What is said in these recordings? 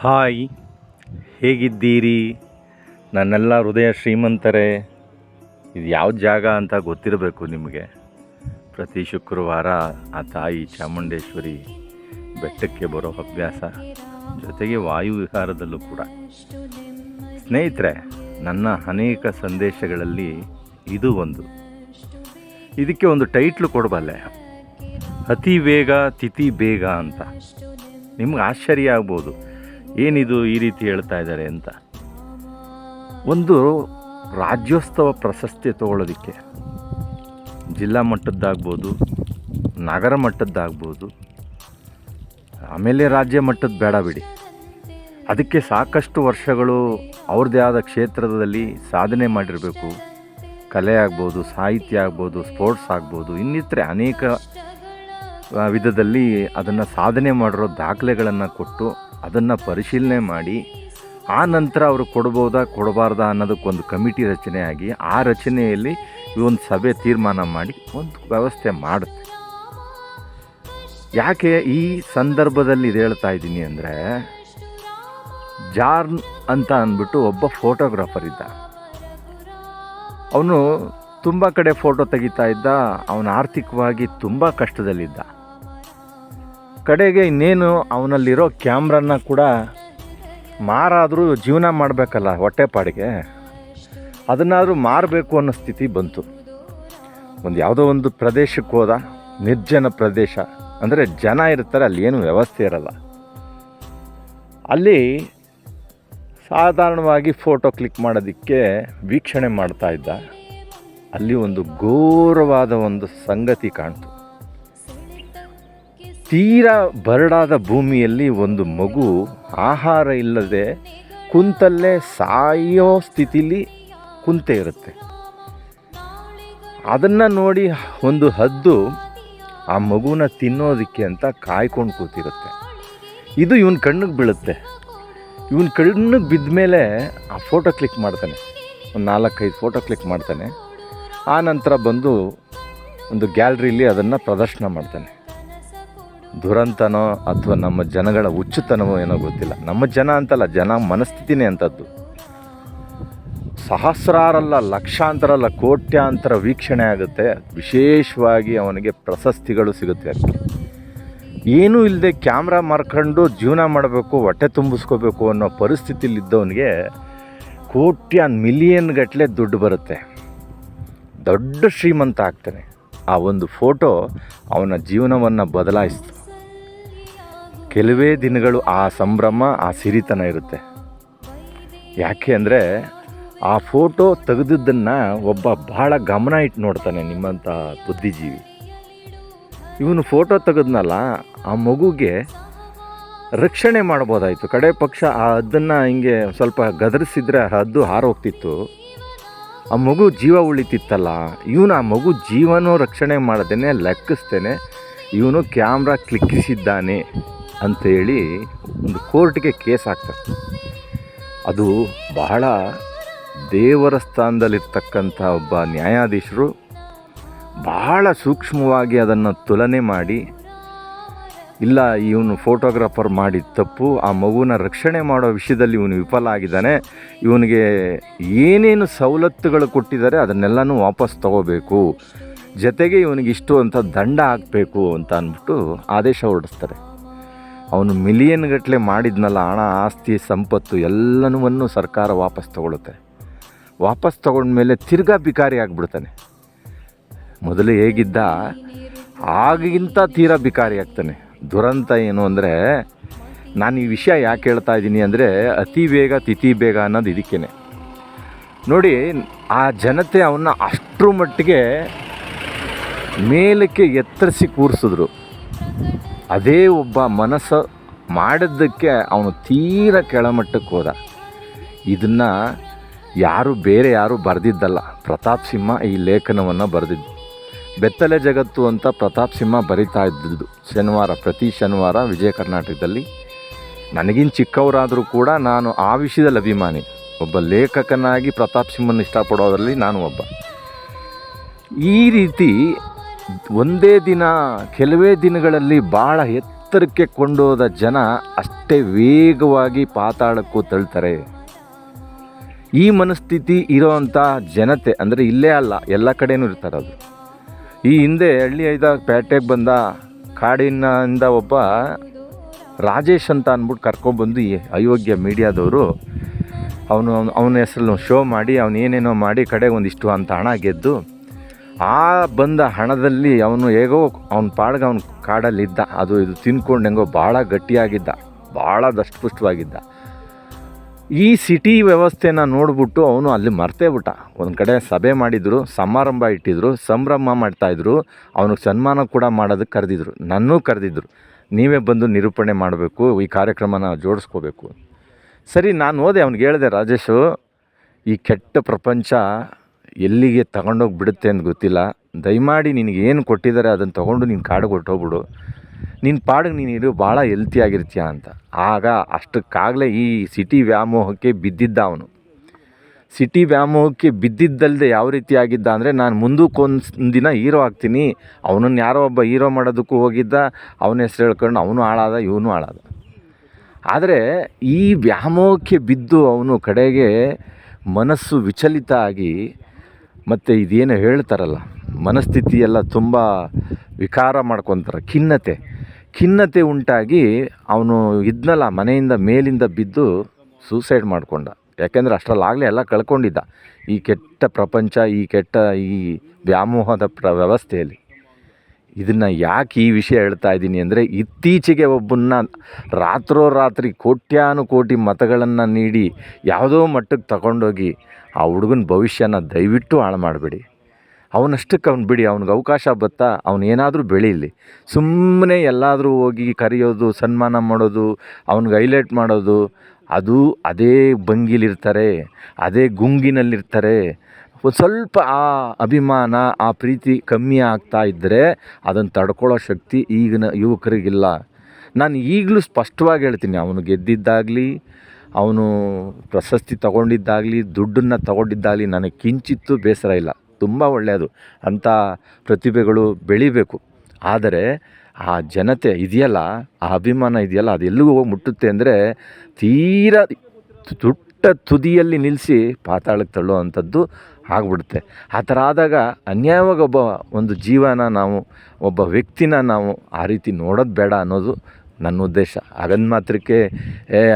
Hi, ಹೇಗಿದ್ದೀರಿ ನನ್ನೆಲ್ಲ ಹೃದಯ ಶ್ರೀಮಂತರೇ? ಇದು ಯಾವ ಜಾಗ ಅಂತ ಗೊತ್ತಿರಬೇಕು ನಿಮಗೆ. ಪ್ರತಿ ಶುಕ್ರವಾರ ಆ ತಾಯಿ ಚಾಮುಂಡೇಶ್ವರಿ ಬೆಟ್ಟಕ್ಕೆ ಬರೋ ಅಭ್ಯಾಸ, ಜೊತೆಗೆ ವಾಯು ವಿಹಾರದಲ್ಲೂ ಕೂಡ. ಸ್ನೇಹಿತರೆ, ನನ್ನ ಅನೇಕ ಸಂದೇಶಗಳಲ್ಲಿ ಇದು ಒಂದು. ಇದಕ್ಕೆ ಒಂದು ಟೈಟ್ಲು ಕೊಡಬಲ್ಲೆ, ಅತಿ ವೇಗ ತಿಥಿ ಬೇಗ ಅಂತ. ನಿಮ್ಗೆ ಆಶ್ಚರ್ಯ ಆಗ್ಬೋದು, ಏನಿದು ಈ ರೀತಿ ಹೇಳ್ತಾ ಇದ್ದಾರೆ ಅಂತ. ಒಂದು ರಾಜ್ಯೋತ್ಸವ ಪ್ರಶಸ್ತಿ ತಗೊಳ್ಳೋದಕ್ಕೆ ಜಿಲ್ಲಾ ಮಟ್ಟದ್ದಾಗ್ಬೋದು, ನಗರ ಮಟ್ಟದ್ದಾಗ್ಬೋದು, ಆಮೇಲೆ ರಾಜ್ಯ ಮಟ್ಟದ ಬೇಡ ಬಿಡಿ, ಅದಕ್ಕೆ ಸಾಕಷ್ಟು ವರ್ಷಗಳು ಅವ್ರದ್ದೇ ಆದ ಕ್ಷೇತ್ರದಲ್ಲಿ ಸಾಧನೆ ಮಾಡಿರಬೇಕು. ಕಲೆ ಆಗ್ಬೋದು, ಸಾಹಿತ್ಯ ಆಗ್ಬೋದು, ಸ್ಪೋರ್ಟ್ಸ್ ಆಗ್ಬೋದು, ಇನ್ನಿತರೆ ಅನೇಕ ವಿಧದಲ್ಲಿ ಅದನ್ನು ಸಾಧನೆ ಮಾಡಿರೋ ದಾಖಲೆಗಳನ್ನು ಕೊಟ್ಟು ಅದನ್ನು ಪರಿಶೀಲನೆ ಮಾಡಿ ಆ ನಂತರ ಅವರು ಕೊಡ್ಬೋದಾ ಕೊಡಬಾರ್ದಾ ಅನ್ನೋದಕ್ಕೊಂದು ಕಮಿಟಿ ರಚನೆ ಆಗಿ ಆ ರಚನೆಯಲ್ಲಿ ಒಂದು ಸಭೆ ತೀರ್ಮಾನ ಮಾಡಿ ಒಂದು ವ್ಯವಸ್ಥೆ ಮಾಡುತ್ತೆ. ಯಾಕೆ ಈ ಸಂದರ್ಭದಲ್ಲಿ ಇದು ಹೇಳ್ತಾ ಇದ್ದೀನಿ ಅಂದರೆ, ಜಾರ್ನ್ ಅಂತ ಅಂದ್ಬಿಟ್ಟು ಒಬ್ಬ ಫೋಟೋಗ್ರಾಫರ್ ಇದ್ದ. ಅವನು ತುಂಬ ಕಡೆ ಫೋಟೋ ತೆಗಿತಾ ಇದ್ದ. ಅವನು ಆರ್ಥಿಕವಾಗಿ ತುಂಬ ಕಷ್ಟದಲ್ಲಿದ್ದ. ಕಡೆಗೆ ಇನ್ನೇನು ಅವನಲ್ಲಿರೋ ಕ್ಯಾಮ್ರನ್ನ ಕೂಡ ಮಾರಾದರೂ ಜೀವನ ಮಾಡಬೇಕಲ್ಲ, ಹೊಟ್ಟೆಪಾಡಿಗೆ, ಅದನ್ನಾದರೂ ಮಾರಬೇಕು ಅನ್ನೋ ಸ್ಥಿತಿ ಬಂತು. ಯಾವುದೋ ಒಂದು ಪ್ರದೇಶಕ್ಕೆ ಹೋದ, ನಿರ್ಜನ ಪ್ರದೇಶ, ಅಂದರೆ ಜನ ಇರ್ತಾರೆ, ಅಲ್ಲಿ ಏನು ವ್ಯವಸ್ಥೆ ಇರಲ್ಲ. ಅಲ್ಲಿ ಸಾಧಾರಣವಾಗಿ ಫೋಟೋ ಕ್ಲಿಕ್ ಮಾಡೋದಕ್ಕೆ ವೀಕ್ಷಣೆ ಮಾಡ್ತಾ ಇದ್ದ. ಅಲ್ಲಿ ಒಂದು ಘೋರವಾದ ಒಂದು ಸಂಗತಿ ಕಾಣ್ತು. ತೀರಾ ಬರಡಾದ ಭೂಮಿಯಲ್ಲಿ ಒಂದು ಮಗು ಆಹಾರ ಇಲ್ಲದೆ ಕುಂತಲ್ಲೇ ಸಾಯೋ ಸ್ಥಿತಿಲಿ ಕುಂತೆ ಇರುತ್ತೆ. ಅದನ್ನು ನೋಡಿ ಒಂದು ಹದ್ದು ಆ ಮಗುನ ತಿನ್ನೋದಕ್ಕೆ ಅಂತ ಕಾಯ್ಕೊಂಡು ಕೂತಿರುತ್ತೆ. ಇದು ಇವನ ಕಣ್ಣಿಗೆ ಬೀಳುತ್ತೆ. ಇವನ ಕಣ್ಣಿಗೆ ಬಿದ್ದ ಮೇಲೆ ಆ ಫೋಟೋ ಕ್ಲಿಕ್ ಮಾಡ್ತಾನೆ. ಒಂದು 4-5 ಫೋಟೋ ಕ್ಲಿಕ್ ಮಾಡ್ತಾನೆ. ಆ ನಂತರ ಬಂದು ಒಂದು ಗ್ಯಾಲರಿಲಿ ಅದನ್ನು ಪ್ರದರ್ಶನ ಮಾಡ್ತಾನೆ. ದುರಂತನೋ ಅಥವಾ ನಮ್ಮ ಜನಗಳ ಹುಚ್ಚುತನವೋ ಏನೋ ಗೊತ್ತಿಲ್ಲ. ನಮ್ಮ ಜನ ಅಂತಲ್ಲ, ಜನ ಮನಸ್ಥಿತಿನೇ ಅಂಥದ್ದು. ಸಹಸ್ರಾರಲ್ಲ, ಲಕ್ಷಾಂತರ ಅಲ್ಲ, ಕೋಟ್ಯಾಂತರ ವೀಕ್ಷಣೆ ಆಗುತ್ತೆ. ವಿಶೇಷವಾಗಿ ಅವನಿಗೆ ಪ್ರಶಸ್ತಿಗಳು ಸಿಗುತ್ತೆ. ಅದಕ್ಕೆ ಏನೂ ಇಲ್ಲದೆ ಕ್ಯಾಮ್ರಾ ಮಾರ್ಕೊಂಡು ಜೀವನ ಮಾಡಬೇಕು, ಹೊಟ್ಟೆ ತುಂಬಿಸ್ಕೋಬೇಕು ಅನ್ನೋ ಪರಿಸ್ಥಿತಿಲಿದ್ದವನಿಗೆ ಮಿಲಿಯನ್ ಗಟ್ಟಲೆ ದುಡ್ಡು ಬರುತ್ತೆ. ದೊಡ್ಡ ಶ್ರೀಮಂತ ಆಗ್ತಾನೆ. ಆ ಒಂದು ಫೋಟೋ ಅವನ ಜೀವನವನ್ನು ಬದಲಾಯಿಸ್ತು. ಕೆಲವೇ ದಿನಗಳು ಆ ಸಂಭ್ರಮ, ಆ ಸಿರಿತನ ಇರುತ್ತೆ. ಯಾಕೆ ಅಂದರೆ ಆ ಫೋಟೋ ತೆಗೆದಿದ್ದನ್ನು ಒಬ್ಬ ಬಹಳ ಗಮನ ಇಟ್ಟು ನೋಡ್ತಾನೆ, ನಿಮ್ಮಂಥ ಬುದ್ಧಿಜೀವಿ. ಇವನು ಫೋಟೋ ತೆಗೆದ್ನಲ್ಲ, ಆ ಮಗುಗೆ ರಕ್ಷಣೆ ಮಾಡ್ಬೋದಾಯಿತು. ಕಡೆ ಪಕ್ಷ ಆ ಹದ್ದನ್ನು ಹಿಂಗೆ ಸ್ವಲ್ಪ ಗದರಿಸಿದ್ರೆ ಆ ಹದ್ದು ಹಾರೋಗ್ತಿತ್ತು, ಆ ಮಗು ಜೀವ ಉಳಿತಿತ್ತಲ್ಲ. ಇವನು ಆ ಮಗು ಜೀವನೂ ರಕ್ಷಣೆ ಮಾಡದೇನೆ ಲೆಕ್ಕಿಸ್ತೇನೆ ಇವನು ಕ್ಯಾಮ್ರಾ ಕ್ಲಿಕ್ಕಿಸಿದ್ದಾನೆ ಅಂಥೇಳಿ ಒಂದು ಕೋರ್ಟ್ಗೆ ಕೇಸ್ ಹಾಕ್ತಾರೆ. ಅದು ಬಹಳ ದೇವರ ಸ್ಥಾನದಲ್ಲಿರ್ತಕ್ಕಂಥ ಒಬ್ಬ ನ್ಯಾಯಾಧೀಶರು ಬಹಳ ಸೂಕ್ಷ್ಮವಾಗಿ ಅದನ್ನು ತುಲನೆ ಮಾಡಿ, ಇಲ್ಲ ಇವನು ಫೋಟೋಗ್ರಾಫರ್ ಮಾಡಿದ ತಪ್ಪು, ಆ ಮಗುನ ರಕ್ಷಣೆ ಮಾಡೋ ವಿಷಯದಲ್ಲಿ ಇವನು ವಿಫಲ ಆಗಿದ್ದಾನೆ, ಇವನಿಗೆ ಏನೇನು ಸವಲತ್ತುಗಳು ಕೊಟ್ಟಿದ್ದಾರೆ ಅದನ್ನೆಲ್ಲನೂ ವಾಪಸ್ ತಗೋಬೇಕು, ಜೊತೆಗೆ ಇವನಿಗಿಷ್ಟು ಅಂತ ದಂಡ ಹಾಕಬೇಕು ಅಂತ ಅಂದ್ಬಿಟ್ಟು ಆದೇಶ ಹೊರಡಿಸ್ತಾರೆ. ಅವನು ಮಿಲಿಯನ್ ಗಟ್ಟಲೆ ಮಾಡಿದ್ನಲ್ಲ, ಹಣ, ಆಸ್ತಿ, ಸಂಪತ್ತು ಎಲ್ಲನೂ ಸರ್ಕಾರ ವಾಪಸ್ ತಗೊಳುತ್ತೆ. ವಾಪಸ್ ತಗೊಂಡ್ಮೇಲೆ ತಿರ್ಗಾ ಬಿಕಾರಿ ಆಗಿಬಿಡ್ತಾನೆ. ಮೊದಲು ಹೇಗಿದ್ದ ಆಗಿಂತ ತೀರಾ ಬಿಕಾರಿ ಆಗ್ತಾನೆ. ದುರಂತ ಏನು ಅಂದರೆ, ನಾನು ಈ ವಿಷಯ ಯಾಕೆ ಹೇಳ್ತಾ ಇದ್ದೀನಿ ಅಂದರೆ, ಅತಿ ವೇಗ ತಿಥಿ ಬೇಗ ಅನ್ನೋದು ಇದಕ್ಕೇನೆ. ನೋಡಿ, ಆ ಜನತೆ ಅವನ್ನ ಅಷ್ಟರ ಮಟ್ಟಿಗೆ ಮೇಲಕ್ಕೆ ಎತ್ತರಿಸಿ ಕೂರಿಸಿದ್ರು. ಅದೇ ಒಬ್ಬ ಮನಸ್ಸು ಮಾಡಿದ್ದಕ್ಕೆ ಅವನು ತೀರಾ ಕೆಳಮಟ್ಟಕ್ಕೆ ಹೋದ. ಇದನ್ನು ಬೇರೆ ಯಾರು ಬರೆದಿದ್ದಲ್ಲ, ಪ್ರತಾಪ್ ಸಿಂಹ ಈ ಲೇಖನವನ್ನು ಬರೆದಿದ್ದು. ಬೆತ್ತಲೆ ಜಗತ್ತು ಅಂತ ಪ್ರತಾಪ್ ಸಿಂಹ ಬರಿತಾ ಇದ್ದಿದ್ದು ಪ್ರತಿ ಶನಿವಾರ ವಿಜಯ ಕರ್ನಾಟಕದಲ್ಲಿ. ನನಗಿನ್ ಚಿಕ್ಕವರಾದರೂ ಕೂಡ ನಾನು ಆ ವಿಷಯದಲ್ಲಿ ಅಭಿಮಾನಿ. ಒಬ್ಬ ಲೇಖಕನಾಗಿ ಪ್ರತಾಪ್ ಸಿಂಹನ ಇಷ್ಟಪಡೋದ್ರಲ್ಲಿ ನಾನು ಒಬ್ಬ. ಈ ರೀತಿ ಒಂದೇ ದಿನ, ಕೆಲವೇ ದಿನಗಳಲ್ಲಿ ಭಾಳ ಎತ್ತರಕ್ಕೆ ಕೊಂಡೋದ ಜನ ಅಷ್ಟೇ ವೇಗವಾಗಿ ಪಾತಾಳಕ್ಕೂ ತಳ್ತಾರೆ. ಈ ಮನಸ್ಥಿತಿ ಇರೋವಂಥ ಜನತೆ ಅಂದರೆ ಇಲ್ಲೇ ಅಲ್ಲ, ಎಲ್ಲ ಕಡೆನೂ ಇರ್ತಾರದು. ಈ ಹಿಂದೆ ಪೇಟೆಗೆ ಬಂದ ಕಾಡಿನಿಂದ ಒಬ್ಬ ರಾಜೇಶ್ ಅಂತ ಅಂದ್ಬಿಟ್ಟು ಕರ್ಕೊಬಂದು ಈ ಅಯೋಗ್ಯ ಮೀಡಿಯಾದವರು ಅವನ ಹೆಸರಲ್ಲಿ ಶೋ ಮಾಡಿ ಏನೇನೋ ಮಾಡಿ ಕಡೆಗೆ ಒಂದಿಷ್ಟು ಅಂತ ಹಣ ಗೆದ್ದು, ಆ ಬಂದ ಹಣದಲ್ಲಿ ಅವನು ಹೇಗೋ ಅವನ ಪಾಡ್ಗೆ ಅವನು ಕಾಡಲ್ಲಿದ್ದ, ಅದು ಇದು ತಿನ್ಕೊಂಡು ಹೆಂಗೋ ಭಾಳ ಗಟ್ಟಿಯಾಗಿದ್ದ, ಭಾಳ ದಷ್ಟಪುಷ್ಟವಾಗಿದ್ದ. ಈ ಸಿಟಿ ವ್ಯವಸ್ಥೆನ ನೋಡಿಬಿಟ್ಟು ಅವನು ಅಲ್ಲಿ ಮರ್ತೇ ಬಿಟ್ಟ. ಒಂದು ಕಡೆ ಸಭೆ ಮಾಡಿದರು, ಸಮಾರಂಭ ಇಟ್ಟಿದ್ರು, ಸಂಭ್ರಮ ಮಾಡ್ತಾಯಿದ್ರು, ಅವನಿಗೆ ಸನ್ಮಾನ ಕೂಡ ಮಾಡೋದಕ್ಕೆ ಕರೆದಿದ್ರು. ನನ್ನೂ ಕರೆದಿದ್ರು, ನೀವೇ ಬಂದು ನಿರೂಪಣೆ ಮಾಡಬೇಕು, ಈ ಕಾರ್ಯಕ್ರಮನ ಜೋಡಿಸ್ಕೋಬೇಕು. ಸರಿ, ನಾನು ಹೋದೆ. ಅವ್ನಿಗೆ ಹೇಳಿದೆ, ರಾಜೇಶು, ಈ ಕೆಟ್ಟ ಪ್ರಪಂಚ ಎಲ್ಲಿಗೆ ತಗೊಂಡೋಗಿ ಬಿಡುತ್ತೆ ಅಂತ ಗೊತ್ತಿಲ್ಲ, ದಯಮಾಡಿ ನಿನಗೇನು ಕೊಟ್ಟಿದ್ದಾರೆ ಅದನ್ನು ತೊಗೊಂಡು ನೀನು ಕಾಡಿಗೆ ಹೊರ್ಟೋಗ್ಬಿಡು, ನಿನ್ನ ಪಾಡಿಗೆ ನೀನು ಇರು, ಭಾಳ ಹೆಲ್ತಿಯಾಗಿರ್ತೀಯ ಅಂತ. ಆಗ ಅಷ್ಟಕ್ಕಾಗಲೇ ಈ ಸಿಟಿ ವ್ಯಾಮೋಹಕ್ಕೆ ಬಿದ್ದಿದ್ದ ಅವನು. ಸಿಟಿ ವ್ಯಾಮೋಹಕ್ಕೆ ಬಿದ್ದಿದ್ದಲ್ಲದೆ ಯಾವ ರೀತಿ ಆಗಿದ್ದ ಅಂದರೆ, ನಾನು ಮುಂದಕ್ಕೊಂದು ದಿನ ಹೀರೋ ಆಗ್ತೀನಿ, ಅವನನ್ನು ಯಾರೋ ಒಬ್ಬ ಹೀರೋ ಮಾಡೋದಕ್ಕೂ ಹೋಗಿದ್ದ, ಅವನ ಹೆಸ್ರು ಹೇಳ್ಕೊಂಡು ಅವನು ಹಾಳಾದ, ಇವನು ಹಾಳಾದ. ಆದರೆ ಈ ವ್ಯಾಮೋಹಕ್ಕೆ ಬಿದ್ದು ಅವನು ಕಡೆಗೆ ಮನಸ್ಸು ವಿಚಲಿತ ಆಗಿ, ಮತ್ತು ಇದೇನು ಹೇಳ್ತಾರಲ್ಲ, ಮನಸ್ಥಿತಿ ಎಲ್ಲ ತುಂಬ ವಿಕಾರ ಮಾಡ್ಕೊತಾರೆ, ಖಿನ್ನತೆ ಉಂಟಾಗಿ ಅವನು ಇದ್ನಲ್ಲ ಮನೆಯಿಂದ ಮೇಲಿಂದ ಬಿದ್ದು ಸೂಸೈಡ್ ಮಾಡಿಕೊಂಡ. ಯಾಕೆಂದರೆ ಅಷ್ಟರಲ್ಲಾಗಲೇ ಎಲ್ಲ ಕಳ್ಕೊಂಡಿದ್ದ ಈ ಕೆಟ್ಟ ಪ್ರಪಂಚ, ಈ ವ್ಯಾಮೋಹದ ವ್ಯವಸ್ಥೆಯಲ್ಲಿ. ಇದನ್ನು ಯಾಕೆ ಈ ವಿಷಯ ಹೇಳ್ತಾ ಇದ್ದೀನಿ ಅಂದರೆ, ಇತ್ತೀಚೆಗೆ ಒಬ್ಬನ್ನ ರಾತ್ರೋರಾತ್ರಿ ಕೋಟ್ಯಾನುಕೋಟಿ ಮತಗಳನ್ನು ನೀಡಿ ಯಾವುದೋ ಮಟ್ಟಕ್ಕೆ ತಗೊಂಡೋಗಿ ಆ ಹುಡುಗನ ಭವಿಷ್ಯನ ದಯವಿಟ್ಟು ಹಾಳು ಮಾಡಬೇಡಿ. ಅವನಷ್ಟಕ್ಕೆ ಅವ್ನು ಬಿಡಿ, ಅವ್ನಿಗೆ ಅವಕಾಶ ಬತ್ತಾ, ಅವನೇನಾದರೂ ಬೆಳೀಲಿ. ಸುಮ್ಮನೆ ಎಲ್ಲಾದರೂ ಹೋಗಿ ಕರೆಯೋದು, ಸನ್ಮಾನ ಮಾಡೋದು, ಅವ್ನಿಗೆ ಹೈಲೈಟ್ ಮಾಡೋದು, ಅದೇ ಭಂಗಿಲಿರ್ತಾರೆ, ಅದೇ ಗುಂಗಿನಲ್ಲಿರ್ತಾರೆ. ಒಂದು ಸ್ವಲ್ಪ ಆ ಅಭಿಮಾನ, ಆ ಪ್ರೀತಿ ಕಮ್ಮಿ ಆಗ್ತಾ ಇದ್ದರೆ ಅದನ್ನು ತಡ್ಕೊಳ್ಳೋ ಶಕ್ತಿ ಈಗಿನ ಯುವಕರಿಗಿಲ್ಲ. ನಾನು ಈಗಲೂ ಸ್ಪಷ್ಟವಾಗಿ ಹೇಳ್ತೀನಿ, ಅವನು ಗೆದ್ದಿದ್ದಾಗಲಿ, ಅವನು ಪ್ರಶಸ್ತಿ ತಗೊಂಡಿದ್ದಾಗಲಿ, ದುಡ್ಡನ್ನು ತಗೊಂಡಿದ್ದಾಗಲಿ ನನಗೆ ಕಿಂಚಿತ್ತೂ ಬೇಸರ ಇಲ್ಲ. ತುಂಬ ಒಳ್ಳೆಯದು, ಅಂಥ ಪ್ರತಿಭೆಗಳು ಬೆಳಿಬೇಕು. ಆದರೆ ಆ ಜನತೆ ಇದೆಯಲ್ಲ, ಆ ಅಭಿಮಾನ ಇದೆಯಲ್ಲ, ಅದು ಎಲ್ಲಿಗೂ ಹೋಗಿ ಮುಟ್ಟುತ್ತೆ ಅಂದರೆ ತೀರಾ ತುಟ್ಟ ತುದಿಯಲ್ಲಿ ನಿಲ್ಲಿಸಿ ಪಾತಾಳಕ್ಕೆ ತಳ್ಳೋ ಅಂಥದ್ದು ಆಗಿಬಿಡುತ್ತೆ. ಆ ಥರ ಆದಾಗ ಅನ್ಯಾಯವಾಗಿ ಒಂದು ಜೀವನ ಒಬ್ಬ ವ್ಯಕ್ತಿನ ನಾವು ಆ ರೀತಿ ನೋಡೋದು ಬೇಡ ಅನ್ನೋದು ನನ್ನ ಉದ್ದೇಶ. ಹಾಗಂದ ಮಾತ್ರಕ್ಕೆ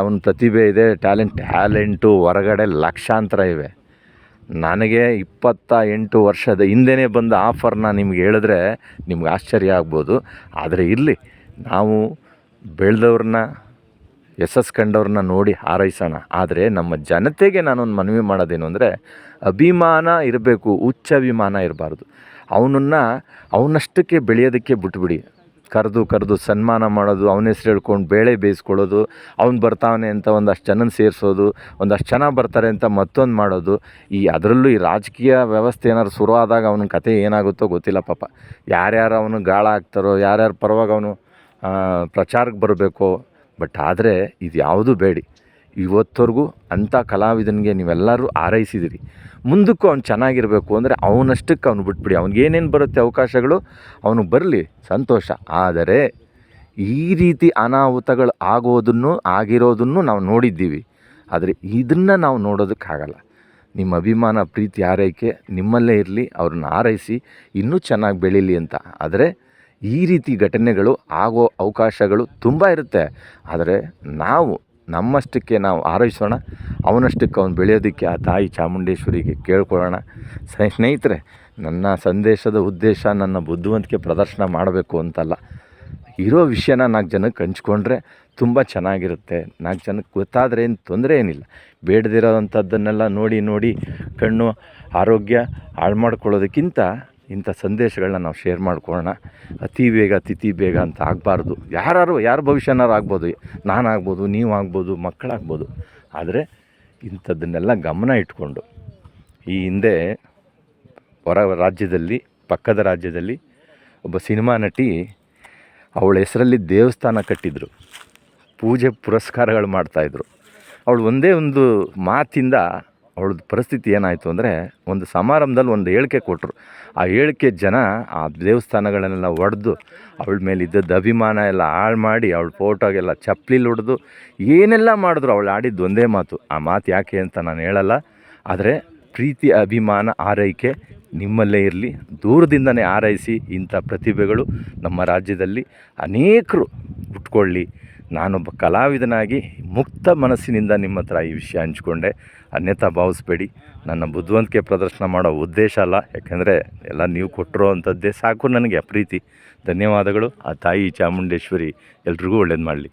ಅವನ ಪ್ರತಿಭೆ ಇದೆ, ಟ್ಯಾಲೆಂಟು ಹೊರಗಡೆ ಲಕ್ಷಾಂತರ ಇವೆ. ನನಗೆ 28 ವರ್ಷದ ಹಿಂದೆಯೇ ಬಂದ ಆಫರ್ನ ನಿಮ್ಗೆ ಹೇಳಿದ್ರೆ ನಿಮ್ಗೆ ಆಶ್ಚರ್ಯ ಆಗ್ಬೋದು. ಆದರೆ ಇರಲಿ, ನಾವು ಬೆಳೆದವ್ರನ್ನ, ಯಶಸ್ಸು ನೋಡಿ ಹಾರೈಸೋಣ. ಆದರೆ ನಮ್ಮ ಜನತೆಗೆ ನಾನೊಂದು ಮನವಿ ಮಾಡೋದೇನು ಅಂದರೆ, ಅಭಿಮಾನ ಇರಬೇಕು, ಹುಚ್ಚಭಿಮಾನ ಇರಬಾರ್ದು. ಅವನಷ್ಟಕ್ಕೆ ಬೆಳೆಯೋದಕ್ಕೆ ಬಿಟ್ಬಿಡಿ. ಕರೆದು ಸನ್ಮಾನ ಮಾಡೋದು, ಅವನ ಹೆಸ್ರು ಹೇಳ್ಕೊಂಡು ಬೇಳೆ ಬೇಯಿಸ್ಕೊಳ್ಳೋದು, ಅವ್ನು ಬರ್ತಾವನೆ ಅಂತ ಒಂದಷ್ಟು ಜನನ ಸೇರಿಸೋದು, ಒಂದಷ್ಟು ಜನ ಬರ್ತಾರೆ ಅಂತ ಮತ್ತೊಂದು ಮಾಡೋದು. ಅದರಲ್ಲೂ ಈ ರಾಜಕೀಯ ವ್ಯವಸ್ಥೆ ಏನಾದ್ರು ಶುರುವಾದಾಗ ಅವನ ಕತೆ ಏನಾಗುತ್ತೋ ಗೊತ್ತಿಲ್ಲ ಪಾಪ. ಯಾರ್ಯಾರು ಅವನು ಗಾಳ ಹಾಕ್ತಾರೋ, ಯಾರ್ಯಾರ ಪರವಾಗಿ ಅವನು ಪ್ರಚಾರಕ್ಕೆ ಬರಬೇಕೋ. ಆದರೆ ಇದು ಯಾವುದೂ ಬೇಡಿ. ಇವತ್ತವರೆಗೂ ಅಂಥ ಕಲಾವಿದನಿಗೆ ನೀವೆಲ್ಲರೂ ಹಾರೈಸಿದಿರಿ. ಮುಂದಕ್ಕೂ ಅವ್ನು ಚೆನ್ನಾಗಿರಬೇಕು ಅಂದರೆ ಅವನಷ್ಟಕ್ಕೆ ಅವ್ನು ಬಿಟ್ಬಿಡಿ. ಅವ್ನಿಗೇನೇನು ಬರುತ್ತೆ ಅವಕಾಶಗಳು, ಅವನಿಗೆ ಬರಲಿ, ಸಂತೋಷ. ಆದರೆ ಈ ರೀತಿ ಅನಾಹುತಗಳು ಆಗಿರೋದನ್ನು ನಾವು ನೋಡಿದ್ದೀವಿ. ಆದರೆ ಇದನ್ನು ನಾವು ನೋಡೋದಕ್ಕಾಗಲ್ಲ. ನಿಮ್ಮ ಅಭಿಮಾನ, ಪ್ರೀತಿ, ಆರೈಕೆ ನಿಮ್ಮಲ್ಲೇ ಇರಲಿ, ಅವ್ರನ್ನ ಹಾರೈಸಿ ಇನ್ನೂ ಚೆನ್ನಾಗಿ ಬೆಳೀಲಿ ಅಂತ. ಆದರೆ ಈ ರೀತಿ ಘಟನೆಗಳು ಆಗೋ ಅವಕಾಶಗಳು ತುಂಬ ಇರುತ್ತೆ. ಆದರೆ ನಮ್ಮಷ್ಟಕ್ಕೆ ನಾವು ಹಾರೈಸೋಣ, ಅವನಷ್ಟಕ್ಕೆ ಅವನು ಬೆಳೆಯೋದಕ್ಕೆ ಆ ತಾಯಿ ಚಾಮುಂಡೇಶ್ವರಿಗೆ ಕೇಳ್ಕೊಳ್ಳೋಣ. ಸ್ನೇಹಿತರೆ, ನನ್ನ ಸಂದೇಶದ ಉದ್ದೇಶ ನನ್ನ ಬುದ್ಧಿವಂತಿಕೆ ಪ್ರದರ್ಶನ ಮಾಡಬೇಕು ಅಂತಲ್ಲ. ಇರೋ ವಿಷಯನ 4 ಜನಕ್ಕೆ ಹಂಚ್ಕೊಂಡ್ರೆ ತುಂಬ ಚೆನ್ನಾಗಿರುತ್ತೆ. 4 ಜನಕ್ಕೆ ಗೊತ್ತಾದರೆ ಏನು ತೊಂದರೆ ಏನಿಲ್ಲ. ಬೇಡದಿರೋವಂಥದ್ದನ್ನೆಲ್ಲ ನೋಡಿ ಕಣ್ಣು ಆರೋಗ್ಯ ಹಾಳು ಮಾಡ್ಕೊಳ್ಳೋದಕ್ಕಿಂತ ಇಂಥ ಸಂದೇಶಗಳನ್ನ ನಾವು ಶೇರ್ ಮಾಡ್ಕೊಳ್ಳೋಣ. ಅತಿ ಬೇಗ ತಿಥಿ ಬೇಗ ಅಂತ ಆಗಬಾರ್ದು. ಯಾರ ಭವಿಷ್ಯನಾರು ಆಗ್ಬೋದು, ನಾನಾಗ್ಬೋದು, ನೀವಾಗ್ಬೋದು, ಮಕ್ಕಳಾಗ್ಬೋದು. ಆದರೆ ಇಂಥದ್ದನ್ನೆಲ್ಲ ಗಮನ ಇಟ್ಕೊಂಡು, ಈ ಹಿಂದೆ ಪಕ್ಕದ ರಾಜ್ಯದಲ್ಲಿ ಒಬ್ಬ ಸಿನಿಮಾ ನಟಿ ಅವಳ ಹೆಸರಲ್ಲಿ ದೇವಸ್ಥಾನ ಕಟ್ಟಿದ್ರು, ಪೂಜೆ ಪುರಸ್ಕಾರಗಳು ಮಾಡ್ತಾಯಿದ್ರು. ಅವಳು ಒಂದೇ ಒಂದು ಮಾತಿಂದ ಅವಳದ್ದು ಪರಿಸ್ಥಿತಿ ಏನಾಯಿತು ಅಂದರೆ, ಒಂದು ಸಮಾರಂಭದಲ್ಲಿ ಒಂದು ಹೇಳಿಕೆ ಕೊಟ್ಟರು. ಆ ಹೇಳಿಕೆ ಜನ ಆ ದೇವಸ್ಥಾನಗಳನ್ನೆಲ್ಲ ಒಡೆದು ಅವಳ ಮೇಲೆ ಇದ್ದದ್ದು ಅಭಿಮಾನ ಎಲ್ಲ ಹಾಳು ಮಾಡಿ ಅವಳ ಫೋಟೋಗೆಲ್ಲ ಚಪ್ಪಲಿಲಿ ಹೊಡೆದು ಏನೆಲ್ಲ ಮಾಡಿದ್ರು. ಅವಳು ಆಡಿದ್ದು ಒಂದೇ ಮಾತು, ಆ ಮಾತು ಯಾಕೆ ಅಂತ ನಾನು ಹೇಳಲ್ಲ, ಆದರೆ ಪ್ರೀತಿ ಅಭಿಮಾನ ಆರೈಕೆ ನಿಮ್ಮಲ್ಲೇ ಇರಲಿ, ದೂರದಿಂದನೇ ಆರೈಸಿ. ಇಂಥ ಪ್ರತಿಭೆಗಳು ನಮ್ಮ ರಾಜ್ಯದಲ್ಲಿ ಅನೇಕರು ಹುಟ್ಕೊಳ್ಳಿ. ನಾನೊಬ್ಬ ಕಲಾವಿದನಾಗಿ ಮುಕ್ತ ಮನಸ್ಸಿನಿಂದ ನಿಮ್ಮ ಹತ್ರ ಈ ವಿಷಯ ಹಂಚ್ಕೊಂಡೆ, ಅನ್ಯಥಾ ಭಾವಿಸ್ಬೇಡಿ. ನನ್ನ ಬುದ್ಧಿವಂತಿಕೆ ಪ್ರದರ್ಶನ ಮಾಡೋ ಉದ್ದೇಶ ಅಲ್ಲ, ಯಾಕೆಂದರೆ ಎಲ್ಲ ನೀವು ಕೊಟ್ಟಿರೋ ಅಂಥದ್ದೇ ಸಾಕು ನನಗೆ ಪ್ರೀತಿ. ಧನ್ಯವಾದಗಳು. ಆ ತಾಯಿ ಚಾಮುಂಡೇಶ್ವರಿ ಎಲ್ರಿಗೂ ಒಳ್ಳೇದು ಮಾಡಲಿ.